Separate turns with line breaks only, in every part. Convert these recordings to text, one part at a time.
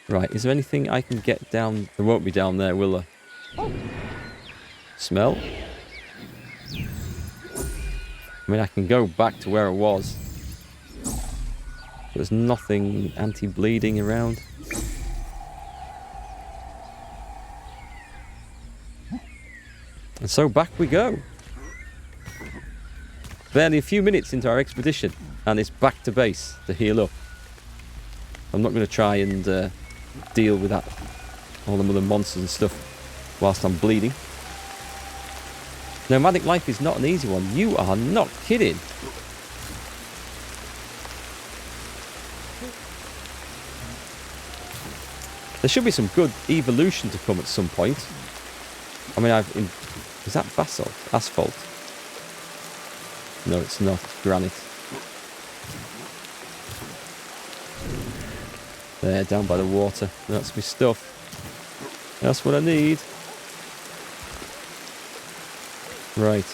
Right, is there anything I can get down? There won't be down there, will there? Smell? I mean, I can go back to where I was. There's nothing anti-bleeding around. And so back we go. Barely a few minutes into our expedition, and it's back to base to heal up. I'm not going to try and deal with that, all the other monsters and stuff, whilst I'm bleeding. Nomadic life is not an easy one. You are not kidding. There should be some good evolution to come at some point. I mean, is that basalt? Asphalt? No, it's not. It's granite. There, down by the water. That's my stuff. That's what I need. Right.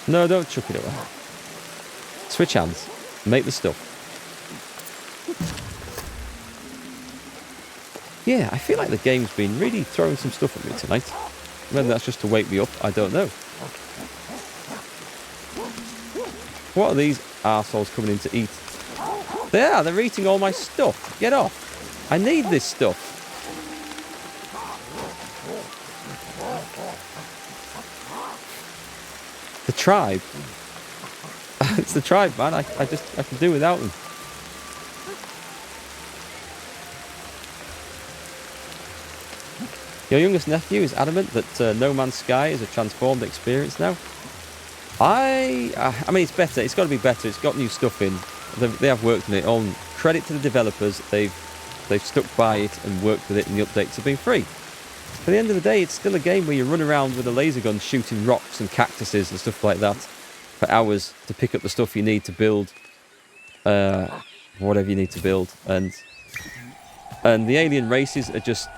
No, don't chuck it away. Switch hands. Make the stuff. Yeah, I feel like the game's been really throwing some stuff at me tonight. Whether that's just to wake me up, I don't know. What are these arseholes coming in to eat? They're eating all my stuff. Get off. I need this stuff. The tribe. It's the tribe, man. I can do without them. Your youngest nephew is adamant that No Man's Sky is a transformed experience now. I mean, it's better. It's got to be better. It's got new stuff in. They have worked on it. On credit to the developers, they've stuck by it and worked with it, and the updates have been free. At the end of the day, it's still a game where you run around with a laser gun shooting rocks and cactuses and stuff like that for hours to pick up the stuff you need to build whatever you need to build. And the alien races are just,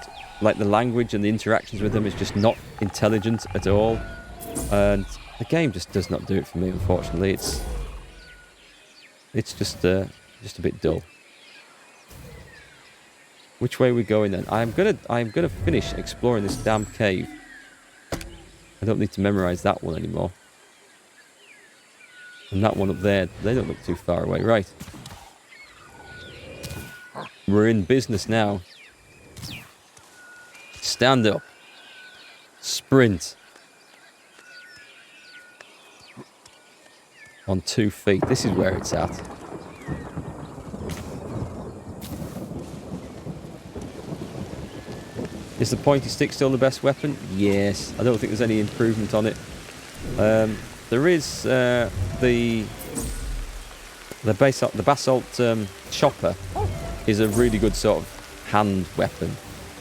like, the language and the interactions with them is just not intelligent at all. And the game just does not do it for me, unfortunately. It's just a bit dull. Which way are we going then? I'm gonna finish exploring this damn cave. I don't need to memorize that one anymore. And that one up there, they don't look too far away. Right. We're in business now. Stand up. Sprint. On 2 feet. This is where it's at. Is the pointy stick still the best weapon? Yes. I don't think there's any improvement on it. There is the basalt chopper is a really good sort of hand weapon,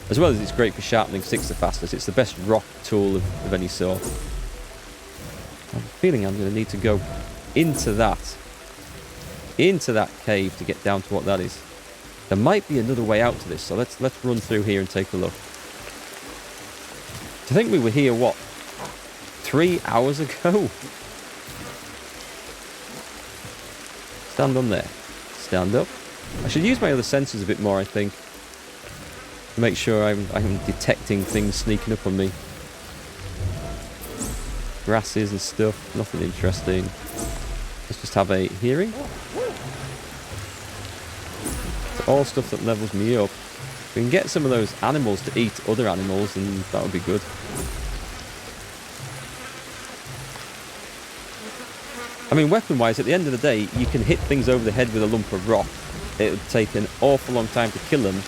as well as it's great for sharpening sticks the fastest. It's the best rock tool of any sort. I'm feeling I'm going to need to go into that cave to get down to what that is. There might be another way out to this, so let's run through here and take a look. I think we were here, what, 3 hours ago? Stand on there. Stand up. I should use my other senses a bit more, I think, to make sure I'm detecting things sneaking up on me. Grasses and stuff, nothing interesting. Let's just have a hearing. It's all stuff that levels me up. We can get some of those animals to eat other animals, and that would be good. I mean, weapon-wise, at the end of the day, you can hit things over the head with a lump of rock. It would take an awful long time to kill them,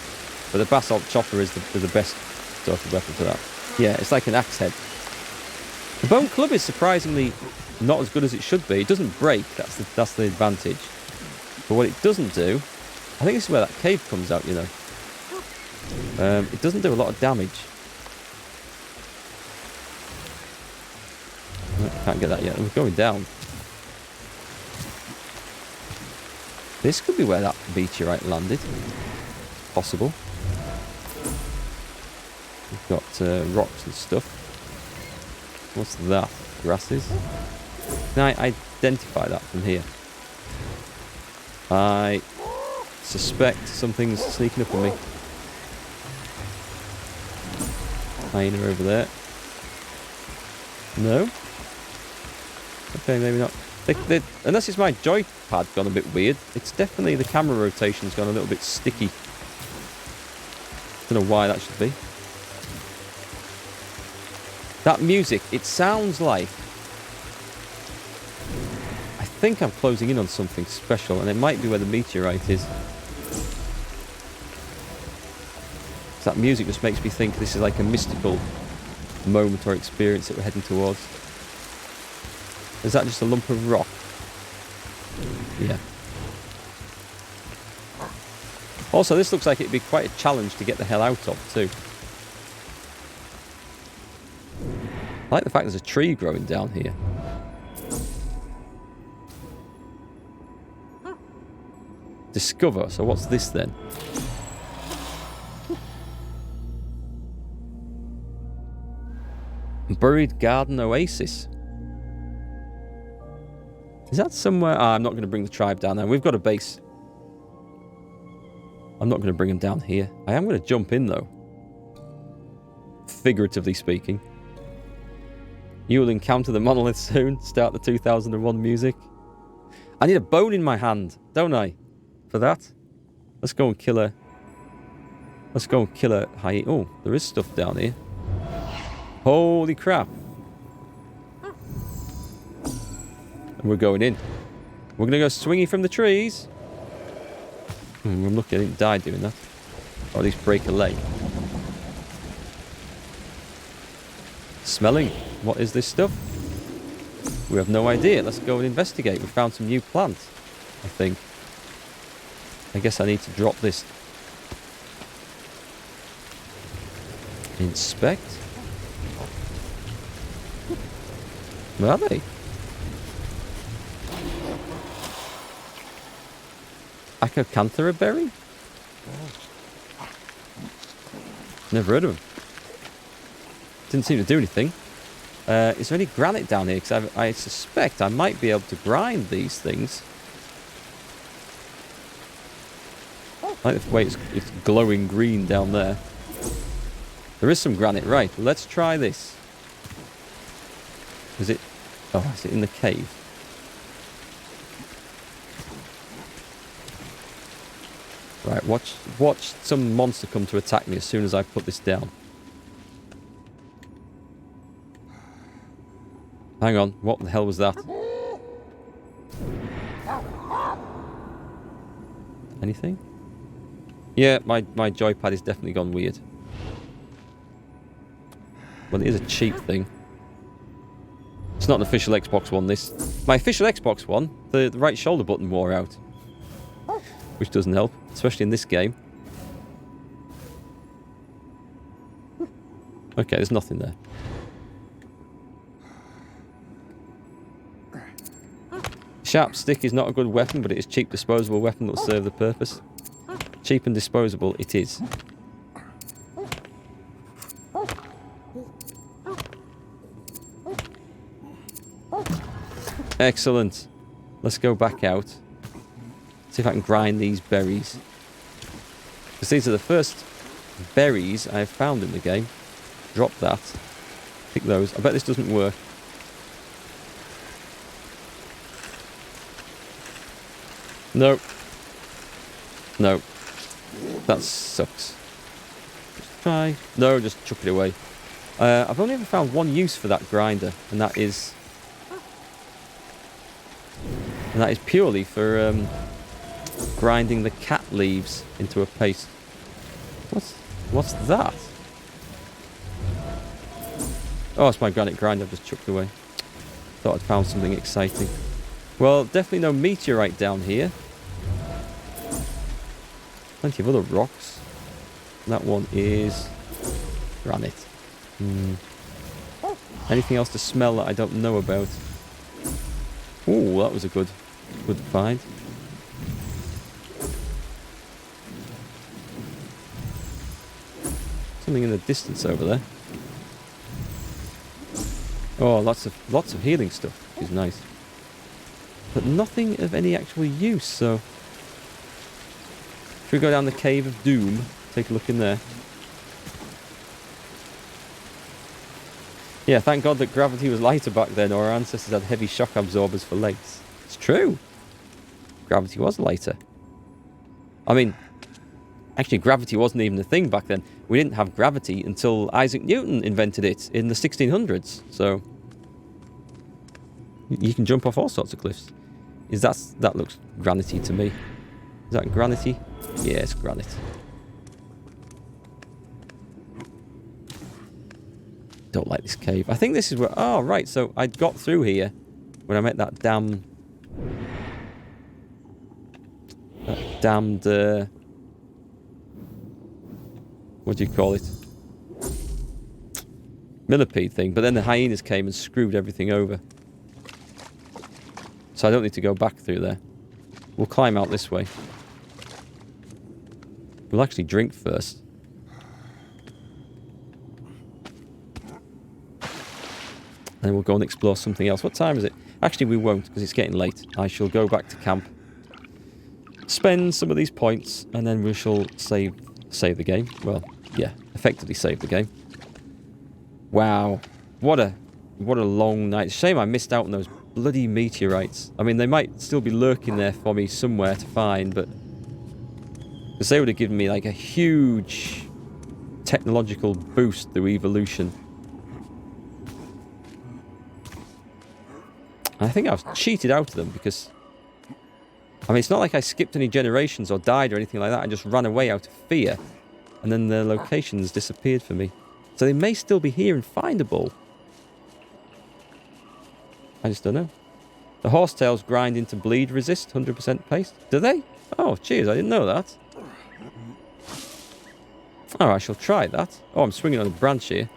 but the basalt chopper is the best sort of weapon for that. Yeah, it's like an axe head. The bone club is surprisingly not as good as it should be. It doesn't break, that's the advantage. But what it doesn't do, I think this is where that cave comes out, you know. It doesn't do a lot of damage. Can't get that yet. We're going down. This could be where that meteorite landed. Possible. We've got rocks and stuff. What's that? Grasses? Can I identify that from here? I suspect something's sneaking up on me. Hyena over there. No? Okay, maybe not. Unless it's my joypad gone a bit weird. It's definitely the camera rotation's gone a little bit sticky. Don't know why that should be. That music, it sounds like... I think I'm closing in on something special, and it might be where the meteorite is. That music just makes me think this is like a mystical moment or experience that we're heading towards. Is that just a lump of rock? Yeah. Also, this looks like it'd be quite a challenge to get the hell out of, too. I like the fact there's a tree growing down here. Discover. So what's this then? Buried Garden Oasis. Is that somewhere? Oh, I'm not going to bring the tribe down there. We've got a base. I'm not going to bring them down here. I am going to jump in, though. Figuratively speaking. You will encounter the monolith soon. Start the 2001 music. I need a bone in my hand, don't I? For that. Let's go and kill a... Let's go and kill a hyena. Oh, there is stuff down here. Holy crap. And we're going in. We're going to go swingy from the trees. I'm lucky I didn't die doing that. Or at least break a leg. Smelling. What is this stuff? We have no idea. Let's go and investigate. We found some new plants, I think. I guess I need to drop this. Inspect. Where are they? Acanthera berry? Never heard of them. Didn't seem to do anything. Is there any granite down here? Because I suspect I might be able to grind these things. I like the way it's glowing green down there. There is some granite. Right, let's try this. Is it... Oh, is it in the cave? Right, watch some monster come to attack me as soon as I put this down. Hang on, what the hell was that? Anything? Yeah, my joypad is definitely gone weird. Well, it is a cheap thing. It's not an official Xbox One, this. My official Xbox One, the right shoulder button wore out. Which doesn't help, especially in this game. Okay, there's nothing there. Sharp stick is not a good weapon, but it is a cheap disposable weapon that will serve the purpose. Cheap and disposable it is. Excellent. Let's go back out. See if I can grind these berries. Because these are the first berries I've found in the game. Drop that. Pick those. I bet this doesn't work. Nope. Nope. That sucks. Just try. No, just chuck it away. I've only ever found one use for that grinder, and that is purely for grinding the cat leaves into a paste. What's that? Oh, it's my granite grinder I've just chucked away. Thought I'd found something exciting. Well, definitely no meteorite down here. Plenty of other rocks. That one is granite. Anything else to smell that I don't know about? Ooh, that was a good find. Something in the distance over there. Oh, lots of healing stuff, which is nice. But nothing of any actual use, so Should we go down the Cave of Doom? Take a look in there. Yeah, thank God that gravity was lighter back then, or our ancestors had heavy shock absorbers for legs. It's true. Gravity was lighter. I mean, actually, gravity wasn't even a thing back then. We didn't have gravity until Isaac Newton invented it in the 1600s. So, you can jump off all sorts of cliffs. That looks granity to me. Is that granity? Yeah, it's granite. Don't like this cave. I think this is where... Oh, right. So I got through here when I met that damned... what do you call it? Millipede thing. But then the hyenas came and screwed everything over. So I don't need to go back through there. We'll climb out this way. We'll actually drink first. Then we'll go and explore something else. What time is it? Actually, we won't, because it's getting late. I shall go back to camp, spend some of these points, and then we shall save the game. Well, yeah, effectively save the game. Wow. What a long night. Shame I missed out on those bloody meteorites. I mean, they might still be lurking there for me somewhere to find, but... because they would have given me, like, a huge technological boost through evolution. I think I've cheated out of them because... I mean, it's not like I skipped any generations or died or anything like that. I just ran away out of fear. And then the locations disappeared for me. So they may still be here and findable. I just don't know. The horsetails grind into bleed resist, 100% paste. Do they? Oh, cheers, I didn't know that. Oh, I shall try that. Oh, I'm swinging on a branch here.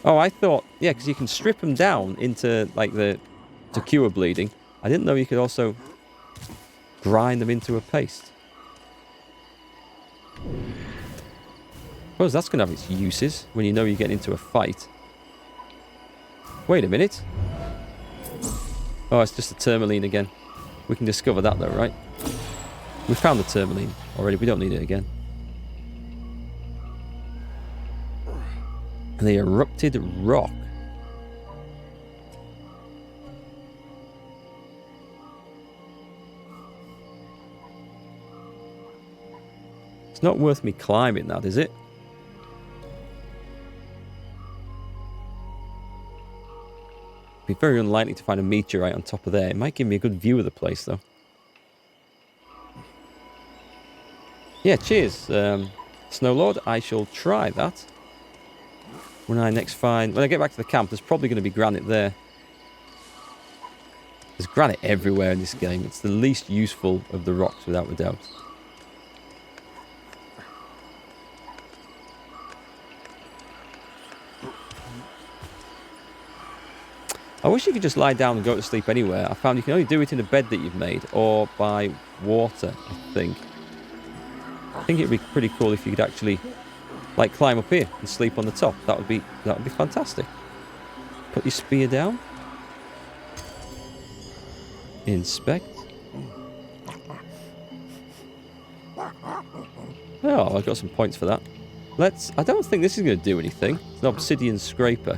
Oh, I thought... yeah, because you can strip them down into, like, to cure bleeding. I didn't know you could also grind them into a paste. I suppose that's going to have its uses when you know you're getting into a fight. Wait a minute. Oh, it's just a Tourmaline again. We can discover that though, right? We found the Tourmaline already. We don't need it again. The erupted rock. It's not worth me climbing that, is it? Be very unlikely to find a meteorite on top of there. It might give me a good view of the place, though. Yeah, cheers, Snow Lord. I shall try that. When I get back to the camp, there's probably going to be granite there. There's granite everywhere in this game. It's the least useful of the rocks, without a doubt. I wish you could just lie down and go to sleep anywhere. I found you can only do it in a bed that you've made, or by water, I think. I think it'd be pretty cool if you could actually, like, climb up here and sleep on the top. That would be fantastic. Put your spear down. Inspect. Oh, I got some points for that. I don't think this is going to do anything. It's an obsidian scraper.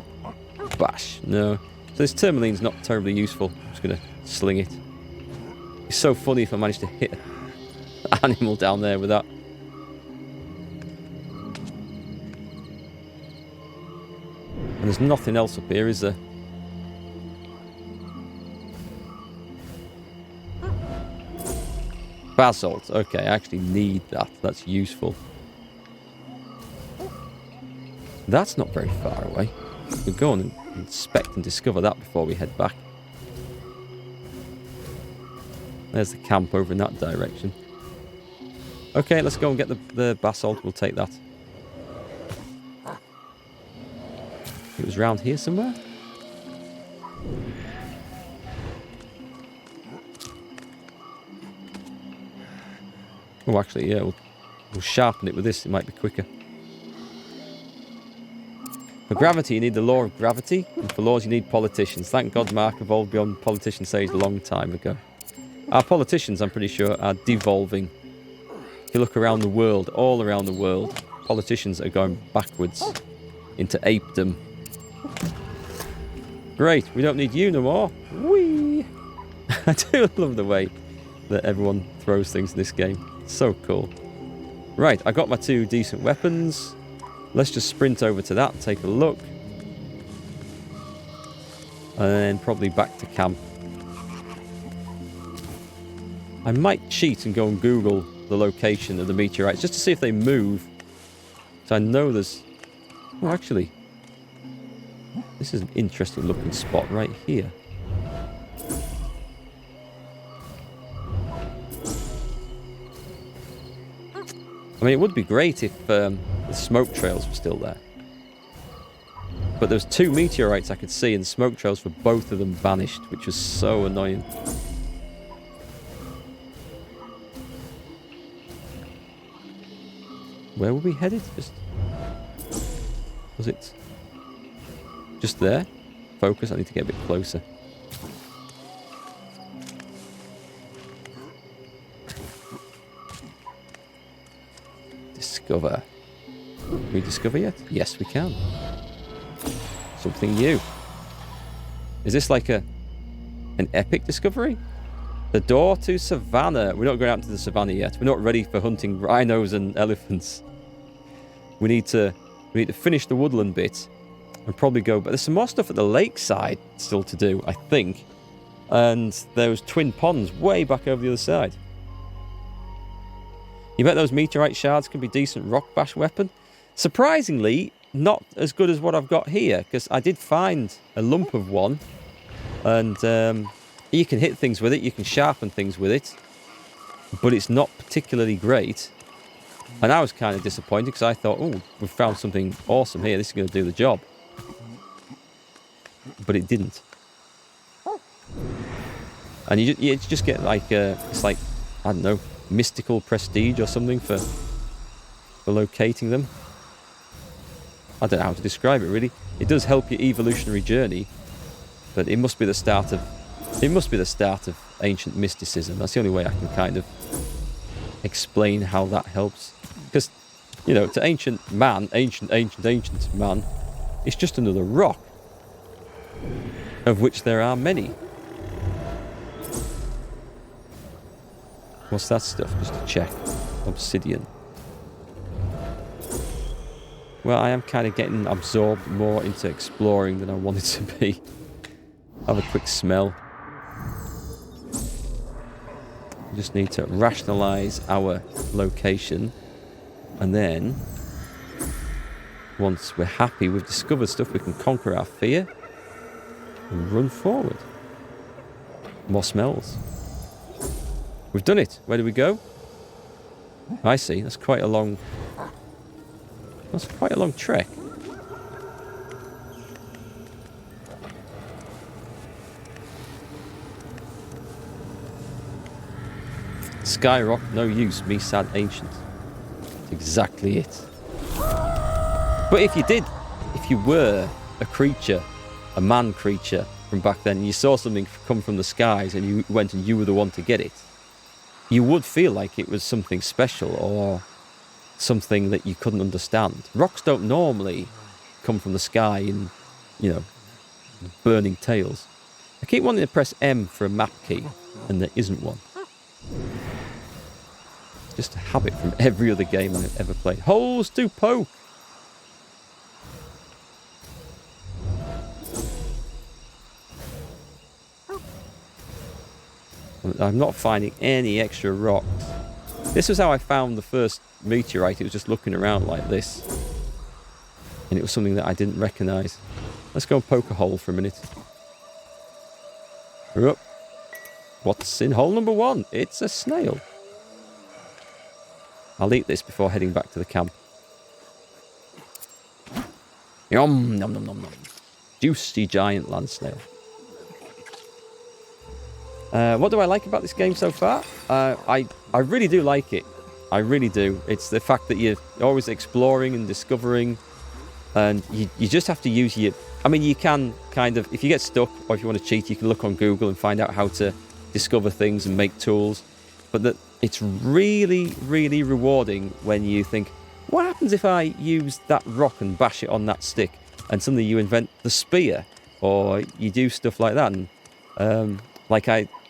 Bash. No. So this Tourmaline's not terribly useful. I'm just going to sling it. It's so funny if I manage to hit an animal down there with that. And there's nothing else up here, is there? Basalt. Okay, I actually need that. That's useful. That's not very far away. We'll go on and inspect and discover that before we head back. There's the camp over in that direction. Okay, let's go and get the basalt. We'll take that. It was round here somewhere. Oh, actually, yeah, we'll sharpen it with this. It might be quicker. For gravity, you need the law of gravity, and for laws, you need politicians. Thank God Mark evolved beyond politician stage a long time ago. Our politicians, I'm pretty sure, are devolving. If you look around the world, all around the world, politicians are going backwards into apedom. Great, we don't need you no more. Whee! I do love the way that everyone throws things in this game. It's so cool. Right, I got my 2 decent weapons. Let's just sprint over to that and take a look. And then probably back to camp. I might cheat and go and Google the location of the meteorites just to see if they move. So I know there's... Oh, actually. This is an interesting looking spot right here. I mean, it would be great if the smoke trails were still there. But there was 2 meteorites I could see, and smoke trails for both of them vanished, which was so annoying. Where were we headed? Was it just there? Focus, I need to get a bit closer. Discover. Can we discover yet? Yes, we can. Something new. Is this like an epic discovery? The door to Savannah. We're not going out to the Savannah yet. We're not ready for hunting rhinos and elephants. We need to finish the woodland bit and probably go. But there's some more stuff at the lakeside still to do, I think. And those twin ponds way back over the other side. You bet those meteorite shards can be decent rock bash weapon. Surprisingly, not as good as what I've got here, because I did find a lump of one, and you can hit things with it, you can sharpen things with it, but it's not particularly great. And I was kind of disappointed because I thought, oh, we've found something awesome here, this is going to do the job. But it didn't. And you just get like, it's like, I don't know, mystical prestige or something for locating them. I don't know how to describe it really. It does help your evolutionary journey, but it must be the start of ancient mysticism. That's the only way I can kind of explain how that helps. Because, you know, to ancient man, ancient man, it's just another rock, of which there are many. What's that stuff? Just to check. Obsidian. Well, I am kind of getting absorbed more into exploring than I wanted to be. Have a quick smell. We just need to rationalize our location. And then, once we're happy, we've discovered stuff, we can conquer our fear and run forward. More smells. We've done it. Where do we go? I see. That's quite a long trek. Skyrock, no use, me sad ancient. That's exactly it. But if you were a creature, a man creature from back then, and you saw something come from the skies and you went and you were the one to get it, you would feel like it was something special or something that you couldn't understand. Rocks don't normally come from the sky in, you know, burning tails. I keep wanting to press M for a map key, and there isn't one. It's just a habit from every other game I've ever played. Holes to poke! I'm not finding any extra rocks. This was how I found the first meteorite. It was just looking around like this. And it was something that I didn't recognise. Let's go and poke a hole for a minute. We're up. What's in hole number 1? It's a snail. I'll eat this before heading back to the camp. Yum, nom, nom, nom, nom. Juicy giant land snail. What do I like about this game so far? I really do like it. I really do. It's the fact that you're always exploring and discovering, and you just have to use your... I mean, you can kind of... If you get stuck or if you want to cheat, you can look on Google and find out how to discover things and make tools, but that it's really, really rewarding when you think, what happens if I use that rock and bash it on that stick? And suddenly you invent the spear, or you do stuff like that. And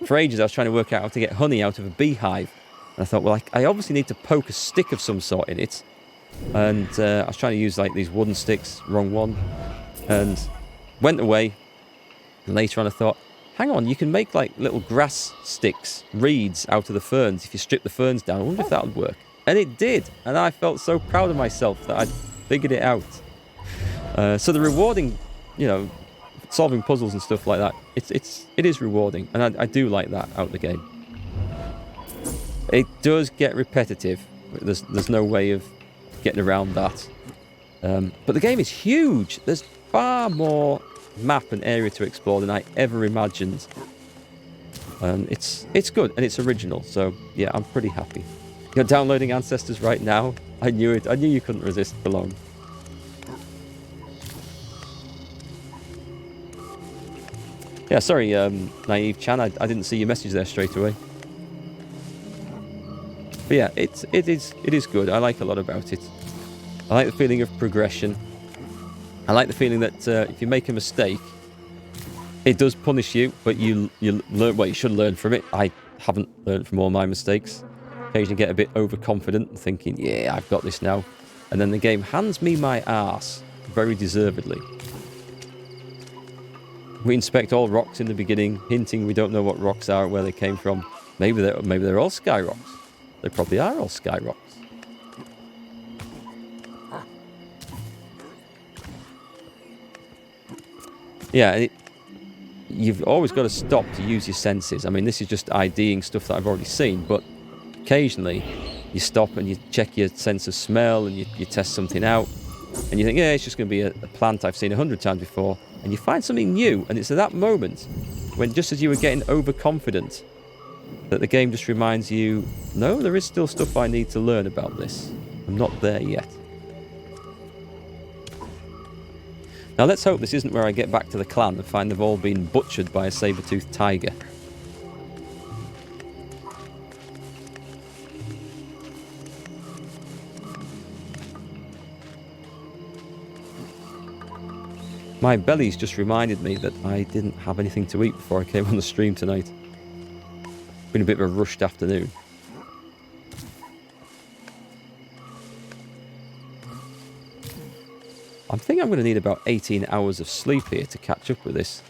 for ages I was trying to work out how to get honey out of a beehive. And I thought, well, I obviously need to poke a stick of some sort in it. And I was trying to use like these wooden sticks, wrong one. And went away. And later on I thought, hang on, you can make like little grass sticks, reeds out of the ferns if you strip the ferns down. I wonder if that would work. And it did. And I felt so proud of myself that I'd figured it out. So the rewarding, solving puzzles and stuff like that, it is rewarding. And I do like that out of the game. It does get repetitive. There's no way of getting around that. But the game is huge. There's far more map and area to explore than I ever imagined. And it's good and it's original. So yeah, I'm pretty happy. You're downloading Ancestors right now. I knew it. I knew you couldn't resist for long. Yeah, sorry, Naive Chan. I didn't see your message there straight away. But yeah, it is good. I like a lot about it. I like the feeling of progression. I like the feeling that if you make a mistake, it does punish you, but you learn. Well, you should learn from it. I haven't learned from all my mistakes. Occasionally get a bit overconfident and thinking, yeah, I've got this now. And then the game hands me my arse, very deservedly. We inspect all rocks in the beginning, hinting we don't know what rocks are, where they came from. Maybe they're all sky rocks. They probably are all sky rocks. Yeah, you've always got to stop to use your senses. I mean, this is just IDing stuff that I've already seen, but occasionally you stop and you check your sense of smell and you test something out and you think, yeah, it's just going to be a plant I've seen 100 times before, and you find something new, and it's at that moment when, just as you were getting overconfident, that the game just reminds you, no, there is still stuff I need to learn about this. I'm not there yet. Now let's hope this isn't where I get back to the clan and find they've all been butchered by a saber-toothed tiger. My belly's just reminded me that I didn't have anything to eat before I came on the stream tonight. Been a bit of a rushed afternoon. I think I'm going to need about 18 hours of sleep here to catch up with this.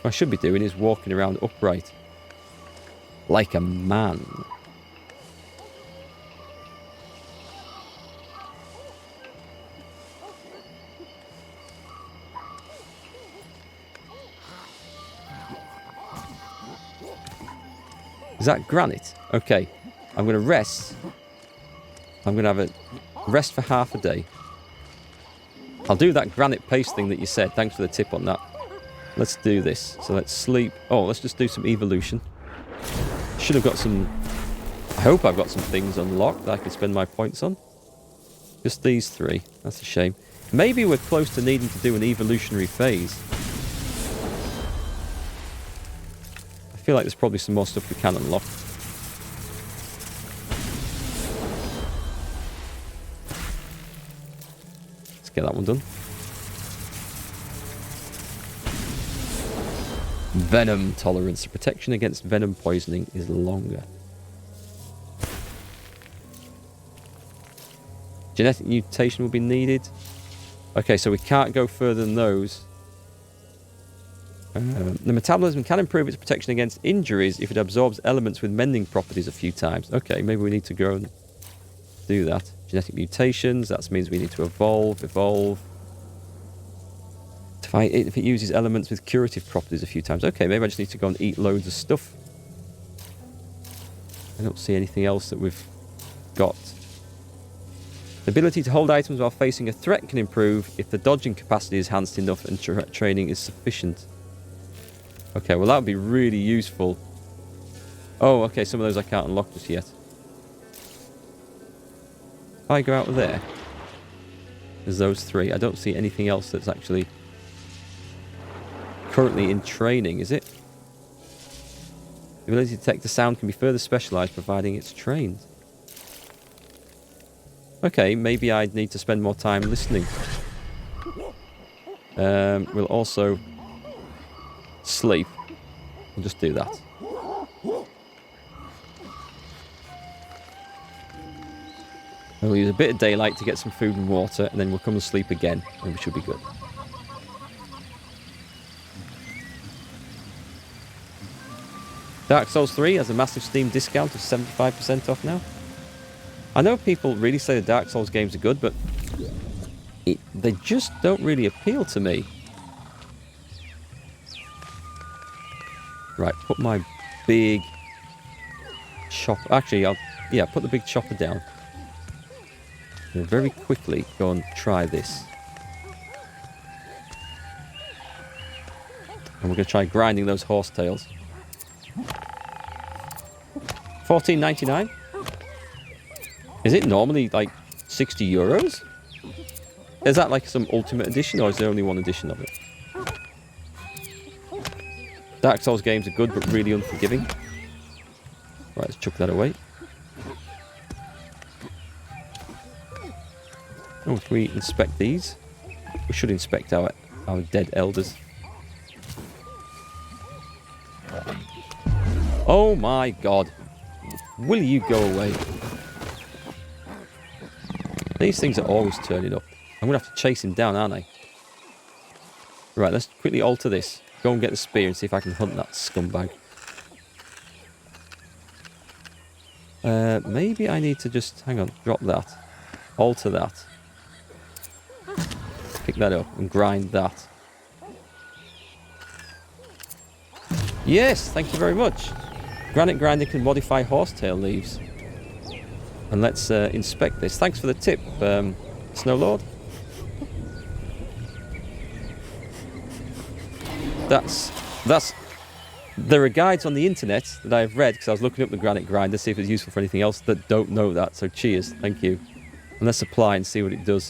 What I should be doing is walking around upright. Like a man. Is that granite? Okay. I'm going to rest. I'm going to have a rest for half a day. I'll do that granite paste thing that you said. Thanks for the tip on that. Let's do this. So let's sleep. Oh, let's just do some evolution. Should have got some... I hope I've got some things unlocked that I can spend my points on. Just these three. That's a shame. Maybe we're close to needing to do an evolutionary phase. I feel like there's probably some more stuff we can unlock. Let's get that one done. Venom tolerance. The protection against venom poisoning is longer. Genetic mutation will be needed. Okay, so we can't go further than those. The metabolism can improve its protection against injuries if it absorbs elements with mending properties a few times. Okay, maybe we need to go and do that. Genetic mutations, that means we need to evolve. If it uses elements with curative properties a few times. Okay, maybe I just need to go and eat loads of stuff. I don't see anything else that we've got. The ability to hold items while facing a threat can improve if the dodging capacity is enhanced enough and training is sufficient. Okay, well that would be really useful. Oh, okay, some of those I can't unlock just yet. If I go out there, there's those three. I don't see anything else that's actually currently in training, is it? The ability to detect the sound can be further specialised, providing it's trained. Okay, maybe I need to spend more time listening. We'll also sleep. We'll just do that. We'll use a bit of daylight to get some food and water, and then we'll come and sleep again, and we should be good. Dark Souls 3 has a massive Steam discount of 75% off now. I know people really say the Dark Souls games are good, but they just don't really appeal to me. Right, put my big chopper... Actually, put the big chopper down. We'll very quickly go and try this. And we're going to try grinding those horsetails. $14.99? Is it normally like 60 euros? Is that like some ultimate edition, or is there only one edition of it? Dark Souls games are good, but really unforgiving. Right, let's chuck that away. Oh, can we inspect these? We should inspect our dead elders. Oh my god. Will you go away? These things are always turning up. I'm going to have to chase him down, aren't I? Right, let's quickly alter this. Go and get the spear and see if I can hunt that scumbag. Maybe I need to just... Hang on, drop that. Alter that. Pick that up and grind that. Yes, thank you very much. Granite grinder can modify horsetail leaves. And let's inspect this. Thanks for the tip, Snowlord. There are guides on the internet that I've read because I was looking up the granite grinder to see if it's useful for anything else that don't know that. So cheers, thank you. And let's apply and see what it does.